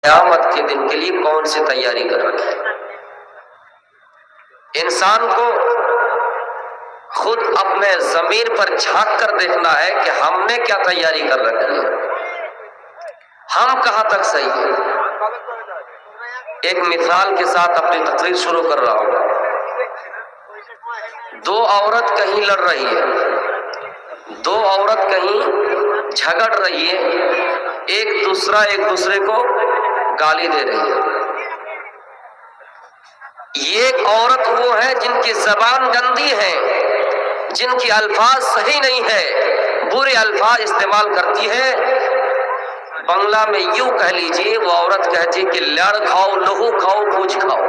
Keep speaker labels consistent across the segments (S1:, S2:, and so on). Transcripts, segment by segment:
S1: قیامت کے دن کے لیے کون سی تیاری کر رکھی ہے۔ انسان کو خود اپنے ضمیر پر جھانک کر دیکھنا ہے کہ ہم نے کیا تیاری کر رکھی ہے، ہم کہاں تک صحیح ہیں۔ ایک مثال کے ساتھ اپنی تقریر شروع کر رہا ہوں۔ دو عورت کہیں لڑ رہی ہے، دو عورت کہیں جھگڑ رہی ہے، ایک دوسرے کو گالی دے رہی ہے۔ یہ عورت وہ ہے جن کی زبان گندی ہے، جن کی الفاظ صحیح نہیں ہے، برے الفاظ استعمال کرتی ہے۔ بنگلہ میں یوں کہہ لیجئے، وہ عورت کہتی کہ لڑ کھاؤ، لہو کھاؤ، پوچھ کھاؤ۔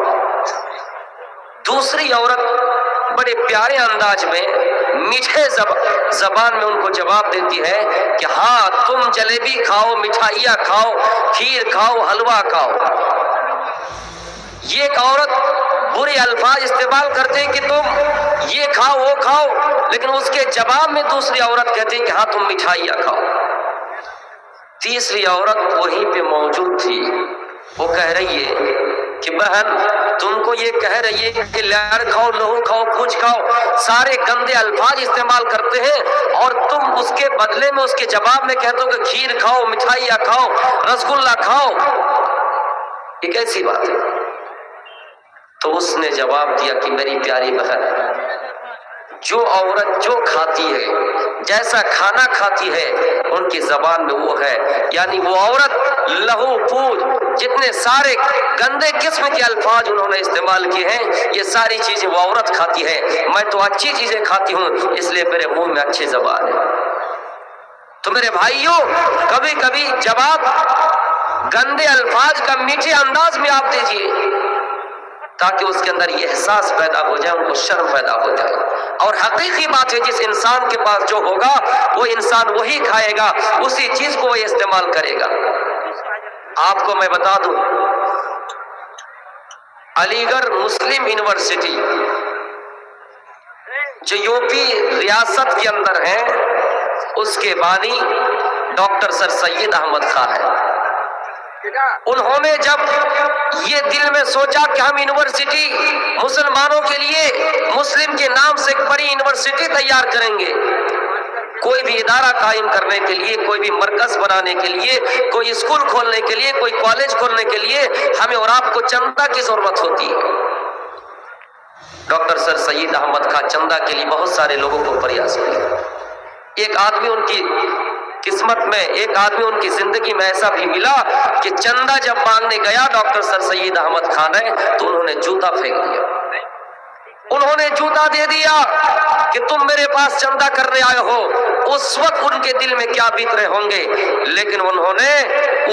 S1: دوسری عورت بڑے پیارے انداز میں میٹھے زبان میں ان کو جواب دیتی ہے کہ ہاں تم جلیبی کھاؤ، مٹھائیاں کھاؤ، کھیر کھاؤ، حلوہ کھاؤ۔ یہ ایک عورت برے الفاظ استعمال کرتے کہ تم یہ کھاؤ وہ کھاؤ، لیکن اس کے جواب میں دوسری عورت کہتی کہ ہاں تم مٹھائیاں کھاؤ۔ تیسری عورت وہیں پہ موجود تھی، وہ کہہ رہی ہے کہ بہن تم کو یہ کہہ رہی ہے کہ لڑ کھاؤ، لہو کھاؤ، پوچھ کھاؤ، سارے گندے الفاظ استعمال کرتے ہیں، اور تم اس کے بدلے میں اس کے جواب میں کہتے ہو کہ کھیر کھاؤ، مٹھائیاں کھاؤ، رسگلہ کھاؤ۔ یہ کیسی بات ہے؟ تو اس نے جواب دیا کہ میری پیاری بہن، جو عورت جو کھاتی ہے، جیسا کھانا کھاتی ہے، ان کی زبان میں وہ ہے، یعنی وہ عورت لہو پوچھ جتنے سارے گندے قسم کے الفاظ انہوں نے استعمال کیے ہیں، یہ ساری چیزیں وہ عورت کھاتی ہے۔ میں تو اچھی چیزیں کھاتی ہوں، اس لیے میرے منہ میں اچھی زبان ہے۔ تو میرے بھائیوں، کبھی کبھی جواب گندے الفاظ کا میٹھے انداز میں آپ دیجئے، تاکہ اس کے اندر یہ احساس پیدا ہو جائے، ان کو شرم پیدا ہو جائے۔ اور حقیقی بات ہے، جس انسان کے پاس جو ہوگا وہ انسان وہی کھائے گا، اسی چیز کو وہ استعمال کرے گا۔ آپ کو میں بتا دوں، علی گڑھ مسلم یونیورسٹی جو یوپی ریاست کے اندر ہے، اس کے بانی ڈاکٹر سر سید احمد خان ہیں۔ انہوں نے جب یہ دل میں سوچا کہ ہم یونیورسٹی مسلمانوں کے لیے مسلم کے نام سے ایک بڑی یونیورسٹی تیار کریں گے، کوئی بھی ادارہ قائم کرنے کے لیے، کوئی بھی مرکز بنانے کے لیے، کوئی اسکول کھولنے کے لیے، کوئی کالج کھولنے کے لیے ہمیں اور آپ کو چندہ کی ضرورت ہوتی ہے۔ ڈاکٹر سر سید احمد خان چندہ کے لیے بہت سارے لوگوں کو پریاس کیا۔ ایک آدمی ان کی قسمت میں، ایک آدمی ان کی زندگی میں ایسا بھی ملا کہ چندہ جب مانگنے گیا ڈاکٹر سر سید احمد خان ہے، تو انہوں نے جوتا پھینک دیا۔ انہوں نے جوتا دے دیا کہ تم میرے پاس چندہ کرنے آئے ہو۔ اس وقت ان کے دل میں کیا بیت رہے ہوں گے، لیکن انہوں نے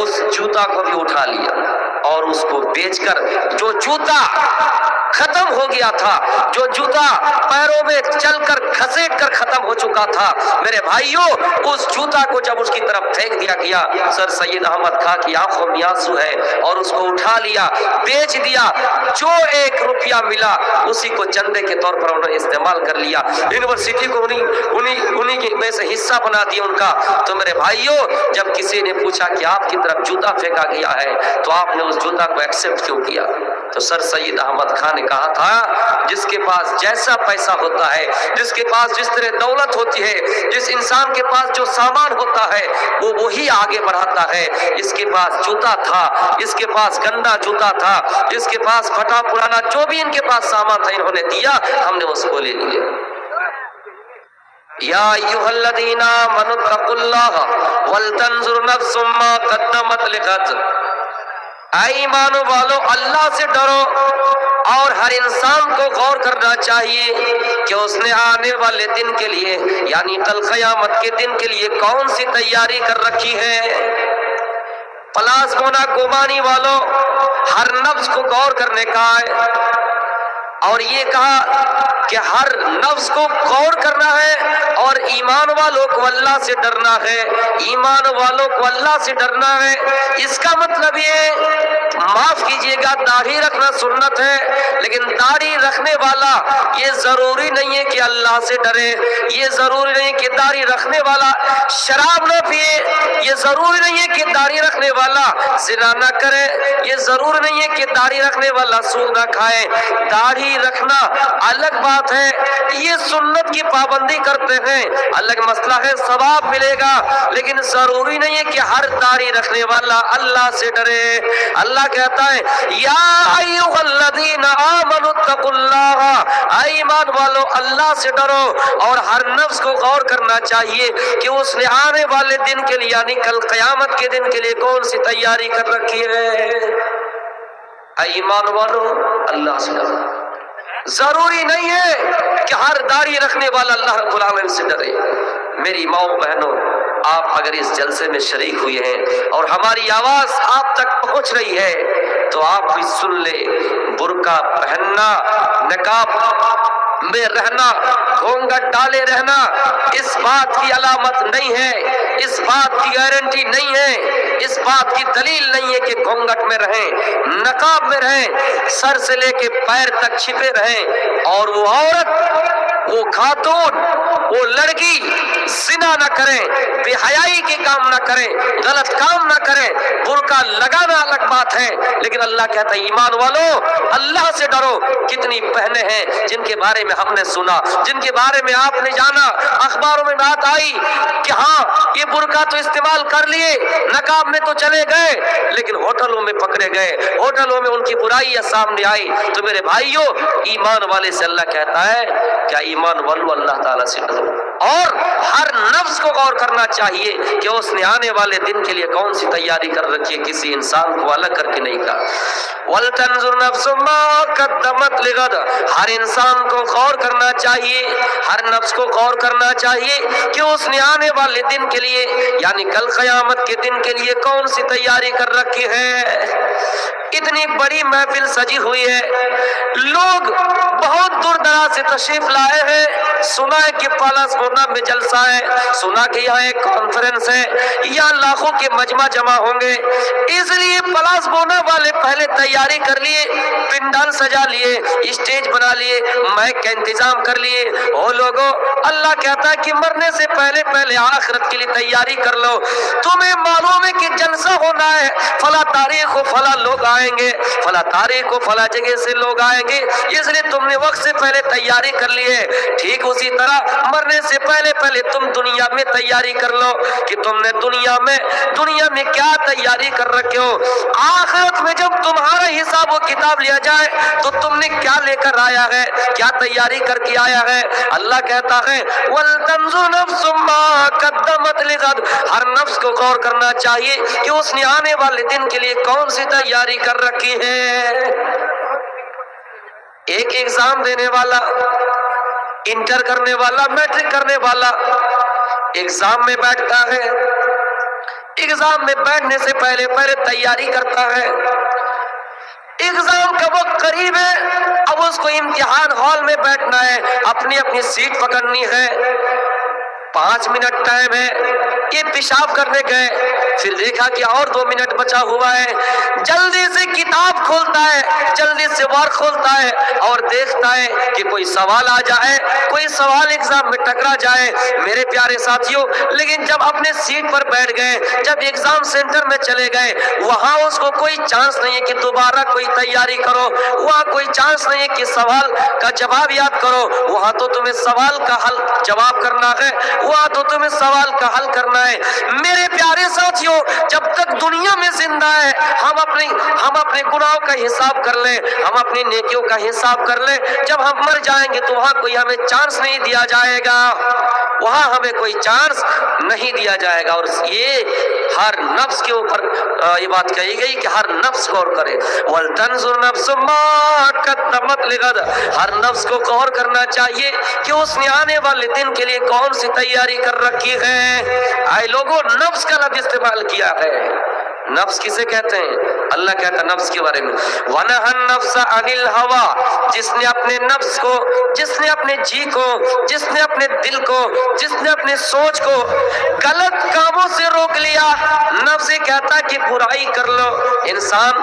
S1: اس جوتا کو بھی اٹھا لیا اور اس کو بیچ کر، جو جوتا ختم ہو گیا تھا، جو جوتا پیروں میں چل کر گھسیٹ کر ختم ہو چکا تھا، میرے بھائیوں اس جوتا کو جب اس کی طرف پھینک دیا گیا، سر سید احمد خان کی آنکھوں میں آنسو ہے، اور اس کو اٹھا لیا، بیچ دیا، جو 1 روپیہ ملا اسی کو چندے کے طور پر انہوں نے استعمال کر لیا، یونیورسٹی کو انہی کے میں سے حصہ بنا دیا ان کا۔ تو میرے بھائیوں، جب کسی نے پوچھا کہ آپ کی طرف جوتا پھینکا گیا ہے تو آپ نے اس جوتا کو ایکسپٹ کیوں کیا؟ تو سر سید احمد خان نے کہا تھا، جس کے پاس جیسا پیسہ ہوتا ہے، جس کے پاس جس طرح دولت ہوتی ہے، جس انسان کے پاس جو سامان ہوتا ہے، وہ وہی آگے بڑھاتا ہے۔ اس کے پاس جوتا تھا، اس کے پاس گندا جوتا تھا، اس کے پاس پھٹا پرانا جو بھی ان کے پاس سامان تھا، انہوں نے دیا، ہم نے اس کو لے لیا۔ یا ایھا الذین آمنوا اتقوا اللہ ولتنظر نفس ما قدمت لغد۔ اے ایمان والو، اللہ سے ڈرو، اور ہر انسان کو غور کرنا چاہیے کہ اس نے آنے والے دن کے لیے، یعنی کل قیامت کے دن کے لیے کون سی تیاری کر رکھی ہے۔ پلاسمونا گمانی والو، ہر نفس کو غور کرنے کا ہے، اور یہ کہا کہ ہر نفس کو غور کرنا ہے، اور ایمان والوں کو اللہ سے ڈرنا ہے، ایمان والوں کو اللہ سے ڈرنا ہے۔ اس کا مطلب یہ، معاف کیجئے گا، داڑھی رکھنا سنت ہے، لیکن داڑھی رکھنے والا یہ ضروری نہیں ہے کہ اللہ سے ڈرے، یہ ضروری نہیں کہ داڑھی رکھنے والا شراب نہ پیے، یہ ضروری نہیں ہے کہ داڑھی رکھنے والا زنا نہ کرے، یہ ضروری نہیں ہے کہ داڑھی رکھنے والا سود نہ کھائے۔ داڑھی رکھنا الگ بات ہے، یہ سنت کی پابندی کرتے ہیں الگ مسئلہ ہے، ثواب ملے گا، لیکن ضروری نہیں ہے کہ ہر داڑھی رکھنے والا اللہ سے ڈرے۔ اللہ کہتا ہے یا ایھا الذین آمنوا اتقوا اللہ، اے ایمان والو اللہ سے ڈرو، اور ہر نفس کو غور کرنا چاہیے کہ اس نے آنے والے دن کے لیے یعنی کل قیامت کے دن کے لیے کون سی تیاری کر رکھی ہے۔ اے ایمان والو اللہ سے ڈرو، ضروری نہیں ہے کہ ہر داڑھی رکھنے والا اللہ رب العالمین سے ڈرے۔ میری ماؤں بہنوں، آپ اگر اس جلسے میں شریک ہوئے ہیں اور ہماری آواز آپ تک پہنچ رہی ہے تو آپ بھی سن لے، برقع پہننا، نقاب میں رہنا، گھونگھٹ ڈالے رہنا اس بات کی علامت نہیں ہے، اس بات کی گارنٹی نہیں ہے، اس بات کی دلیل نہیں ہے کہ گھونگھٹ میں رہیں، نقاب میں رہیں، سر سے لے کے پیر تک چھپے رہیں، اور وہ عورت، وہ خاتون، وہ لڑکی زنا نہ کریں، بے حیائی کے کام نہ کریں، غلط کام نہ کریں۔ برقع لگانا الگ بات ہے، لیکن اللہ کہتا ہے ایمان والو اللہ سے ڈرو۔ کتنی بہنیں ہیں جن کے بارے میں ہم نے سنا، جن کے بارے میں آپ نے جانا، اخباروں میں بات آئی کہ ہاں یہ برقع تو استعمال کر لیے، نقاب میں تو چلے گئے، لیکن ہوٹلوں میں پکڑے گئے، ہوٹلوں میں ان کی برائیاں سامنے آئی۔ تو میرے بھائیوں، ایمان والے سے اللہ کہتا ہے کیا ایمان والو اللہ تعالیٰ سے ڈرو، اور ہر نفس کو غور کرنا چاہیے کہ اس نے آنے والے دن کے لیے کون سی تیاری کر رکھی ہے، کسی انسان کو الگ کر کے نہیں کہا۔ وَلْتَنْظُرْ نَفْسٌ مَا قَدَّمَتْ لِغَدٍ، ہر انسان کو غور کرنا چاہیے، ہر نفس کو غور کرنا چاہیے کہ اس نے آنے والے دن کے لیے یعنی کل قیامت کے دن کے لیے کون سی تیاری کر رکھی ہے۔ اتنی بڑی محفل سجی ہوئی ہے، لوگ بہت دور دراز سے تشریف لائے ہیں، سنا ہے کہ پالس بونا میں جلسہ ہے، سنا کہ یہاں ایک کانفرنس ہے، یہاں لاکھوں کے مجمع جمع ہوں گے، اس لیے پلاس بونا والے پہلے تیاری کر لیے، پنڈال سجا لیے، اسٹیج بنا لیے، مائک کا انتظام کر لیے۔ او لوگوں، اللہ کہتا ہے کہ مرنے سے پہلے پہلے آخرت کے لیے تیاری کر لو۔ تمہیں معلوم ہے کہ جلسہ ہونا ہے، فلاں تاریخ کو فلاں لوگ آئیں گے، فلاں تاریخ کو فلاں جگہ سے لوگ آئیں گے، اس لیے تم نے وقت سے پہلے تیاری کر لی ہے۔ ٹھیک اسی طرح مرنے سے پہلے پہلے تم دنیا میں تیاری کر لو کہ تم نے دنیا میں کیا تیاری کر رکھے ہو۔ آخرت میں جب تمہارا حساب و کتاب لیا جائے تو تم نے کیا لے کر آیا ہے، کیا تیاری کر کے آیا ہے۔ اللہ کہتا ہے وَلْتَنْظُرْ نَفْسٌ مَا قَدَّمَتْ لِغَدٍ، ہر نفس کو غور کرنا چاہیے کہ اس نے آنے والے دن کے لیے کون سی تیاری کر رکھی ہے۔ ایک ایگزام دینے والا، انٹر کرنے والا، میٹرک کرنے والا ایگزام میں بیٹھتا ہے، ایگزام میں بیٹھنے سے پہلے پہلے تیاری کرتا ہے۔ ایگزام کا وقت قریب ہے، اب اس کو امتحان ہال میں بیٹھنا ہے، اپنی اپنی سیٹ پکڑنی ہے، 5 منٹ ٹائم ہے، یہ پیشاب کرنے گئے، پھر دیکھا کہ اور 2 منٹ بچا ہوا ہے، جلدی سے کتاب کھولتا ہے، جلدی سے ورق کھولتا ہے اور دیکھتا ہے کہ کوئی سوال آ جائے، کوئی سوال ایگزام میں ٹکرا جائے۔ میرے پیارے ساتھیوں، لیکن جب اپنے سیٹ پر بیٹھ گئے، جب ایگزام سینٹر میں چلے گئے، وہاں اس کو کوئی چانس نہیں ہے کہ دوبارہ کوئی تیاری کرو، وہاں کوئی چانس نہیں ہے کہ سوال کا جواب یاد کرو، وہاں تو تمہیں سوال کا حل جواب کرنا ہے، وہاں تو تمہیں سوال کا حل کرنا ہے۔ میرے پیارے ساتھیوں، جب تک دنیا میں زندہ ہے ہم اپنے گناہوں کا حساب کر لیں، ہم اپنی نیکیوں کا حساب کر لیں، جب ہم مر جائیں گے تو وہاں کوئی ہمیں چانس نہیں دیا جائے گا، وہاں ہمیں کوئی چانس نہیں دیا جائے گا۔ اور یہ ہر نفس کے اوپر یہ بات کہی گئی کہ ہر نفس غور کرے۔ وَلْتَنْظُرْ نَفْسٌ مَا قَدَّمَتْ لِغَدٍ، ہر نفس کو غور کرنا چاہیے کہ اس نے آنے والے دن کے لیے کون سی تیاری کر رکھی ہے۔ اے لوگوں، نفس کا لفظ استعمال کیا ہے۔ نفس کسے کہتے ہیں؟ اللہ کہتا ہے نفس کے بارے میں وَنَهَى النَّفْسَ عَنِ الْهَوَىٰ، جس نے اپنے نفس کو، جس نے اپنے جی کو، جس نے اپنے دل کو، جس نے اپنے سوچ کو غلط کاموں سے روک لیا۔ نفس کہتا ہے کہ برائی کر لو، انسان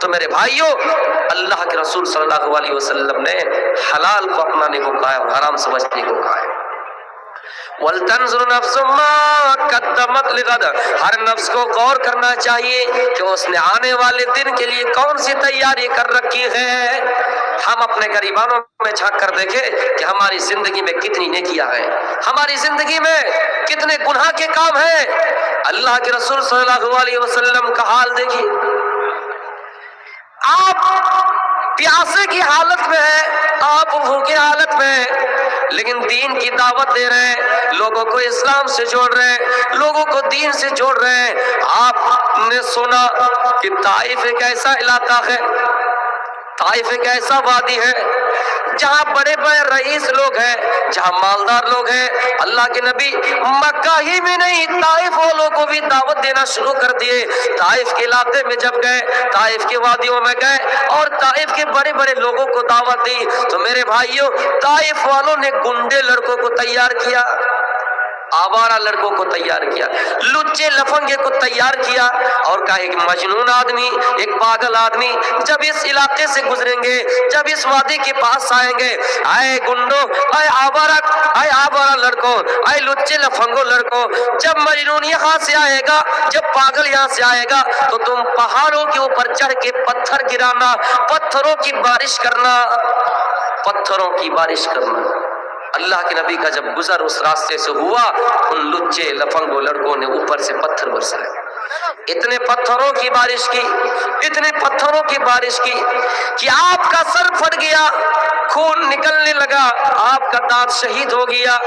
S1: تو میرے بھائیوں، اللہ کے رسول صلی اللہ علیہ وسلم نے حلال کو اپنانے کو کہا ہے اور حرام سے بچنے کو کہا ہے۔ وَلْتَنْظُرْ نَفْسٌ مَا قَدَّمَتْ لِغَدٍ، ہر نفس کو غور کرنا چاہیے کہ اس نے آنے والے دن کے لیے کون سی تیاری کر رکھی ہے۔ ہم اپنے گریبانوں میں جھانک کر دیکھیں کہ ہماری زندگی میں کتنی نیکیاں ہیں، ہماری زندگی میں کتنے گناہ کے کام ہیں۔ اللہ کے رسول صلی اللہ علیہ وسلم کا حال دیکھیے، آپ پیاسے کی حالت میں ہیں، آپ بھوکے حالت میں ہیں، لیکن دین کی دعوت دے رہے ہیں، لوگوں کو اسلام سے جوڑ رہے ہیں، لوگوں کو دین سے جوڑ رہے ہیں۔ آپ نے سنا کہ طائف ایک ایسا علاقہ ہے، طائف ایک ایسا وادی ہے جہاں بڑے بڑے رئیس لوگ ہیں، جہاں مالدار لوگ ہیں۔ اللہ کے نبی مکہ ہی میں نہیں، طائف والوں کو بھی دعوت دینا شروع کر دیے۔ طائف کے علاقے میں جب گئے، طائف کے وادیوں میں گئے اور طائف کے بڑے بڑے لوگوں کو دعوت دی، تو میرے بھائیوں، طائف والوں نے گنڈے لڑکوں کو تیار کیا، آوارہ لڑکوں کو تیار کیا، لچے لفنگے کو تیار کیا، اور کہا ایک مجنون آدمی، ایک پاگل آدمی جب اس علاقے سے گزریں گے، جب اس وادی کے پاس آئیں گے، اے گنڈوں، اے آوارہ لڑکوں، اے لچے لفنگوں لڑکوں، جب مجنون یہاں سے آئے گا، جب پاگل یہاں سے آئے گا، تو تم پہاڑوں کے اوپر چڑھ کے پتھر گرانا، پتھروں کی بارش کرنا، پتھروں کی بارش کرنا۔ اللہ کے نبی کا جب گزر اس راستے سے ہوا، ان لچے لفنگوں لڑکوں نے اوپر سے پتھر برسائے، اتنے پتھروں کی بارش کی، اتنے پتھروں کی بارش کی کہ آپ کا سر پھٹ گیا، خون نکلنے لگا، آپ کا دانت شہید ہو گیا۔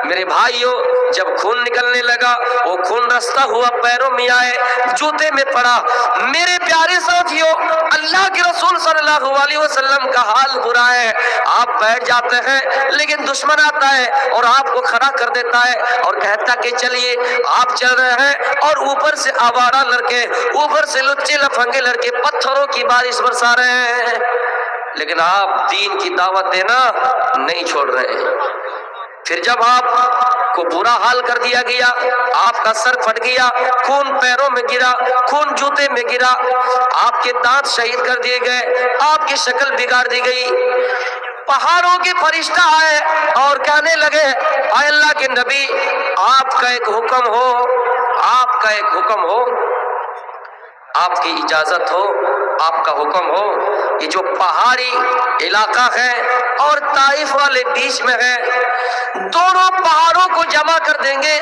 S1: میرے بھائیوں، جب خون نکلنے لگا، وہ خون رستا ہوا پیروں میں آئے، جوتے میں پڑا۔ میرے پیارے ساتھیوں، اللہ کے رسول صلی اللہ علیہ وسلم کا حال برا ہے، آپ بیٹھ جاتے ہیں لیکن دشمن آتا ہے اور آپ کو کھڑا کر دیتا ہے اور کہتا کہ چلیے، آپ چل رہے ہیں اور اوپر سے آوارہ لڑکے، اوپر سے لچے لفنگے لڑکے پتھروں کی بارش برسا رہے ہیں، لیکن آپ دین کی دعوت دینا نہیں چھوڑ رہے ہیں۔ پھر جب آپ کو برا حال کر دیا گیا، آپ کا سر پھٹ گیا، خون پیروں میں گرا، خون جوتے میں گرا، آپ کے دانت شہید کر دیے گئے، آپ کی شکل بگاڑ دی گئی، پہاڑوں کے فرشتہ آئے اور کہنے لگے، اے اللہ کے نبی، آپ کا ایک حکم ہو، آپ کا ایک حکم ہو، آپ کی اجازت ہو، آپ کا حکم ہو، یہ جو پہاڑی علاقہ ہے اور طائف والے بیچ میں ہے، دونوں پہاڑوں کو جمع کر دیں گے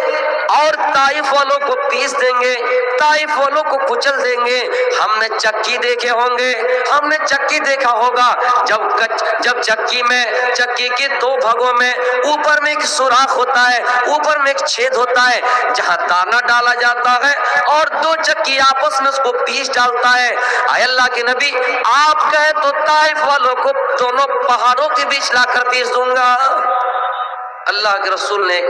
S1: اور طائف والوں کو پیس دیں گے، طائف والوں کو کچل دیں گے۔ ہم نے چکی دیکھے ہوں گے، ہم نے چکی دیکھا ہوگا، جب چکی کے دو بھگوں میں اوپر میں ایک سوراخ ہوتا ہے، اوپر میں ایک چھید ہوتا ہے جہاں دانا ڈالا جاتا ہے اور دو چکی آپس میں اس کو پیس ڈالتا ہے۔ اے اللہ کے نبی، آپ کہیں تو طائف والوں کو دونوں پہاڑوں کے بیچ لا کر پیس دوں گا۔ اللہ کے رسول نے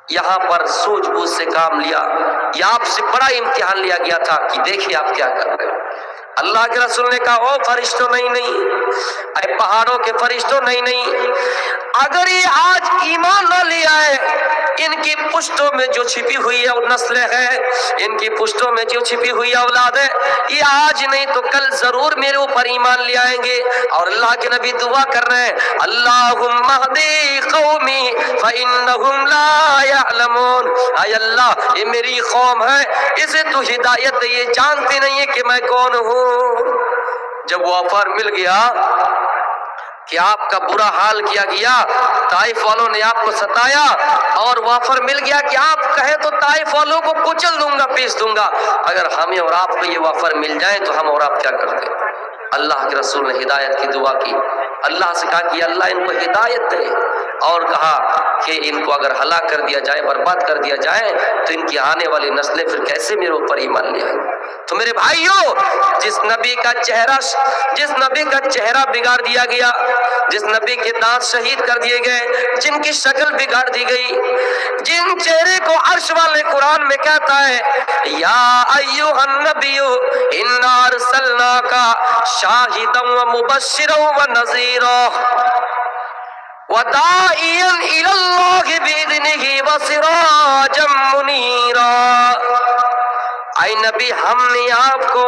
S1: یہاں پر سوجھ بوجھ سے کام لیا، یہ آپ سے بڑا امتحان لیا گیا تھا کہ دیکھیں آپ کیا کر رہے ہیں۔ اللہ کے رسول نے کہا، او فرشتوں، نہیں، اے پہاڑوں کے فرشتوں، نہیں، اگر یہ آج ایمان نہ لے آئے، ان کی پشتوں میں جو چھپی ہوئی ہے نسلیں ہیں، ان کی پشتوں میں جو چھپی ہوئی اولاد ہے، یہ آج نہیں تو کل ضرور میرے اوپر ایمان لے آئیں گے۔ اور اللہ کے نبی دعا کر رہے ہیں، اللہم اہدی قومی فإنہم لا یعلمون، اے اللہ، یہ میری قوم ہے، اسے تو ہدایت دے، یہ جانتے نہیں ہے کہ میں کون ہوں۔ جب وہ آفر مل گیا کہ آپ کا برا حال کیا گیا، طائف والوں نے آپ کو ستایا، اور وافر مل گیا کہ آپ کہیں تو طائف والوں کو کچل دوں گا، پیس دوں گا، اگر ہمیں اور آپ کو یہ وافر مل جائے تو ہم اور آپ کیا کرتے؟ اللہ کے رسول نے ہدایت کی دعا کی، اللہ سے کہا کہ اللہ ان کو ہدایت دے، اور کہا کہ ان کو اگر ہلاک کر دیا جائے، برباد کر دیا جائے، تو ان کی آنے والی نسلیں پھر کیسے میرے اوپر ایمان لے آئیں؟ تو میرے بھائیوں، جس نبی کا چہرہ بگاڑ دیا گیا، جس نبی کے دانت شہید کر دیے گئے، جن کی شکل بگاڑ دی گئی، جن چہرے کو عرش والے قرآن میں کہتا ہے، یا ایھا النبی انا ارسلناک شاہدا ومبشرا ونذیرا وداعیا الی اللہ باذنہ وسراجا منیرا۔ اے نبی، ہم نے آپ کو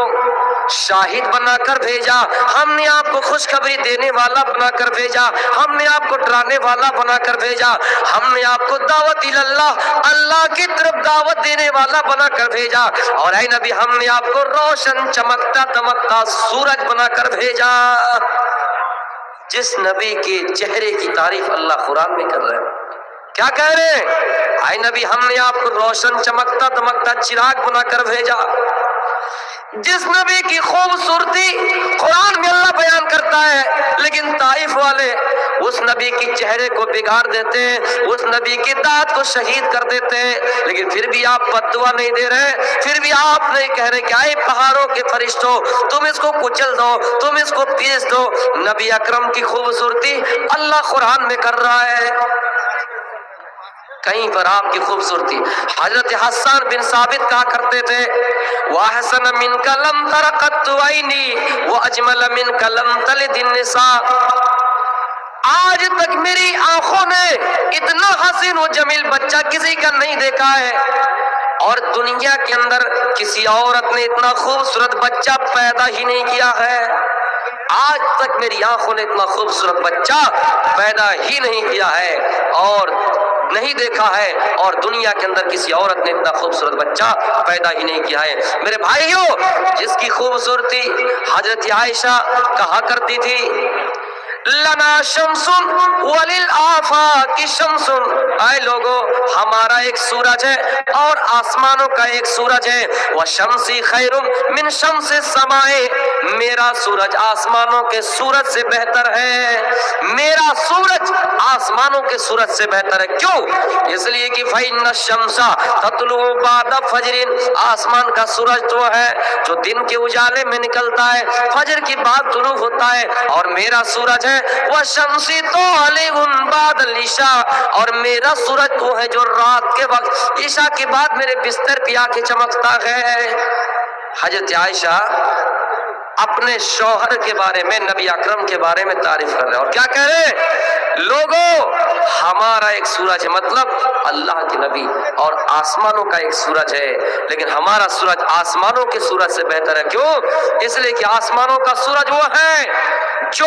S1: شاہد بنا کر بھیجا، ہم نے آپ کو خوشخبری دینے والا بنا کر بھیجا، ہم نے آپ کو ڈرانے والا بنا کر بھیجا، ہم نے آپ کو دعوت اللہ اللہ کی طرف دعوت دینے والا بنا کر بھیجا، اور اے نبی ہم نے آپ کو روشن چمکتا دمکتا سورج بنا کر بھیجا۔ جس نبی کے چہرے کی تعریف اللہ قرآن میں کر رہے ہیں، کیا کہہ رہے ہیں؟ اے نبی ہم نے آپ کو روشن چمکتا دمکتا چراغ بنا کر بھیجا۔ جس نبی کی خوبصورتی قرآن میں اللہ بیان کرتا ہے، لیکن طائف والے اس نبی کی چہرے کو بگاڑ دیتے ہیں، اس نبی کی دعوت کو شہید کر دیتے ہیں، لیکن پھر بھی آپ بددعا نہیں دے رہے، پھر بھی آپ نہیں کہہ رہے کہ اے پہاڑوں کے فرشتوں تم اس کو کچل دو، تم اس کو پیس دو۔ نبی اکرم کی خوبصورتی اللہ قرآن میں کر رہا ہے۔ کہیں پر آپ کی خوبصورتی، حضرت حسان بن ثابت کہا کرتے تھے وَأَحْسَنَ مِنْكَ لَمْ تَرَ قَطُّ عَيْنِي وَأَجْمَلَ مِنْكَ لَمْ تَلِدِ النِّسَاءُ۔ آج تک میری آنکھوں نے اتنا حسین و جمیل بچہ کسی کا نہیں دیکھا ہے، اور دنیا کے اندر کسی عورت نے اتنا خوبصورت بچہ پیدا ہی نہیں کیا ہے۔ آج تک میری آنکھوں نے اتنا خوبصورت بچہ پیدا ہی نہیں کیا ہے اور نہیں دیکھا ہے، اور دنیا کے اندر کسی عورت نے اتنا خوبصورت بچہ پیدا ہی نہیں کیا ہے۔ میرے بھائیوں، جس کی خوبصورتی حضرت عائشہ کہا کرتی تھی لنا شمس وللآفاق شمس، اے لوگو ہمارا ایک سورج ہے اور آسمانوں کا ایک سورج ہے، وشمسی خیر من شمس السماء، میرا سورج آسمانوں کے سورج سے بہتر ہے، میرا سورج آسمانوں کے سورج سے بہتر ہے۔ کیوں؟ اس لیے کہ فإن الشمس تطلع بعد فجر، آسمان کا سورج تو ہے جو دن کے اجالے میں نکلتا ہے، فجر کی بعد طلوع ہوتا ہے، اور میرا سورج ہے وَالشَّمْسِ طَالِعٌ بَعْدَ الْعِشَاءِ، اور میرا سورج تو ہے جو رات کے وقت عشاء کے بعد میرے بستر پہ آ کے چمکتا ہے۔ حضرت عائشہ اپنے شوہر کے بارے میں، نبی اکرم کے بارے میں تعریف کر رہے ہیں، اور کیا کہہ رہے ہیں؟ لوگوں ہمارا ایک سورج ہے، مطلب اللہ کے نبی، اور آسمانوں کا ایک سورج ہے، لیکن ہمارا سورج آسمانوں کے سورج سے بہتر ہے۔ کیوں؟ اس لیے کہ آسمانوں کا سورج وہ ہے جو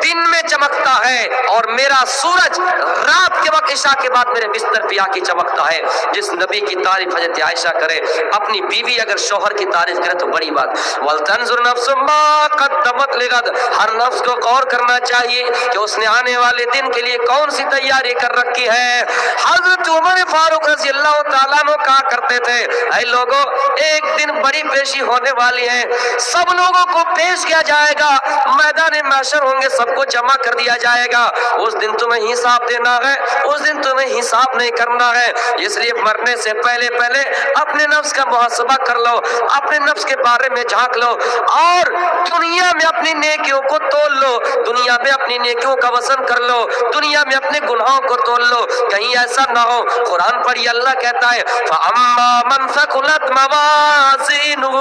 S1: دن میں چمکتا ہے، اور میرا سورج رات کے وقت عشاء کے بعد میرے بستر پہ آ کے چمکتا ہے۔ جس نبی کی تعریف حضرت عائشہ کرے، اپنی بیوی اگر شوہر کی تعریف کرے تو بڑی بات۔ وَلْتَنْظُرْ نَفْسٌ مَا قَدَّمَتْ لِغَدٍ، ہر نفس کو غور کرنا چاہیے کہ اس نے آنے والے دن کے لیے کون سی تیاری کر رکھی ہے۔ حضرت عمر فاروق رضی اللہ تعالیٰ عنہ کہا کرتے تھے اے لوگوں ایک دن بڑی پیشی ہونے والی ہے، سب لوگوں کو پیش کیا جائے گا، میدان محشر ہوں گے، سب کو جمع کر دیا جائے گا، اس دن تمہیں حساب دینا ہے، اس دن تمہیں حساب نہیں کرنا ہے، اس لیے مرنے سے پہلے پہلے اپنے نفس کا محاسبہ کر لو، اپنے نفس کے بارے میں جھانک لو، اور دنیا میں اپنی نیکیوں کو تول لو، دنیا میں اپنی نیکیوں کا وزن کر لو، دنیا میں اپنے گناہوں کو تول لو، کہیں ایسا نہ ہو۔ قرآن پڑھی، اللہ کہتا ہے فَأَمَّا مَنْ ثَقُلَتْ مَوَازِينُهُ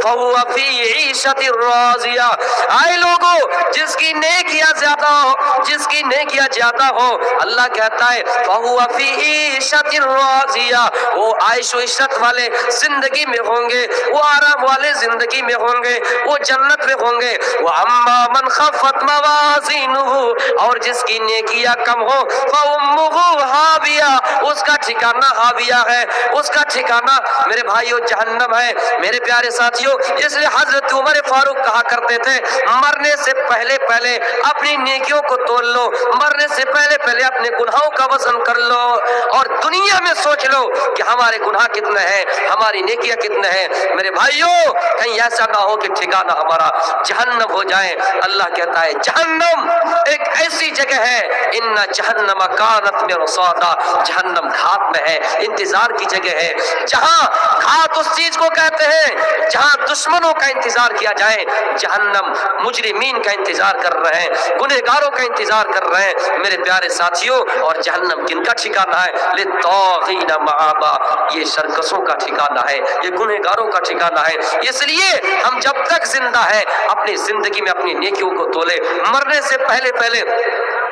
S1: فَهُوَ فِي عِيشَةٍ رَاضِيَةٍ، اے لوگوں جس کی نیکیاں زیادہ ہو، جس کی نیکیاں زیادہ ہو، اللہ کہتا ہے فَهُوَ فِي عِيشَةٍ رَاضِيَةٍ، وہ عائش و عشرت والے زندگی میں ہوں گے، وہ آرام والے زندگی میں ہوں گے، وہ جنت میں ہوں گے۔ وَأَمَّا مَنْ خَفَّتْ مَوَازِينُهُ، اور جس کی نیکیاں کم ہو فَأُمُّهُ ہاویہ، اس کا ٹھکانہ ہاویہ ہے، اس کا ٹھکانہ میرے بھائیو جہنم ہے۔ میرے پیارے ساتھیو، اس لیے حضرت عمر فاروق کہا کرتے تھے مرنے سے پہلے پہلے اپنی نیکیوں کو تول لو، مرنے سے پہلے پہلے اپنے گناہوں کا وزن کر لو، اور دنیا میں سوچ لو کہ ہمارے گناہ کتنے ہیں، ہماری نیکیاں کتنے ہیں۔ میرے بھائیو کہیں ایسا نہ ہو کہ ٹھکانہ ہمارا جہنم ہو جائے۔ اللہ کہتا ہے جہنم ایک ایسی جگہ ہے، ان جہنم کانت مرصادا، جہنم گھات میں ہے، انتظار کی جگہ ہے، جہاں گھات اس چیز کو کہتے ہیں جہاں دشمنوں کا انتظار کیا جائے، جہنم مجرمین کا انتظار کر رہے ہیں، گنہگاروں کا انتظار کر رہے ہیں۔ میرے پیارے ساتھیوں، اور جہنم کن کا ٹھکانہ ہے؟ للطاغین مآبا، یہ سرکشوں کا ٹھکانہ ہے، یہ گنہگاروں کا ٹھکانہ ہے۔ اس لیے ہم جب تک زندہ ہے اپنی زندگی میں اپنی نیکیوں کو تولے، مرنے سے پہلے پہلے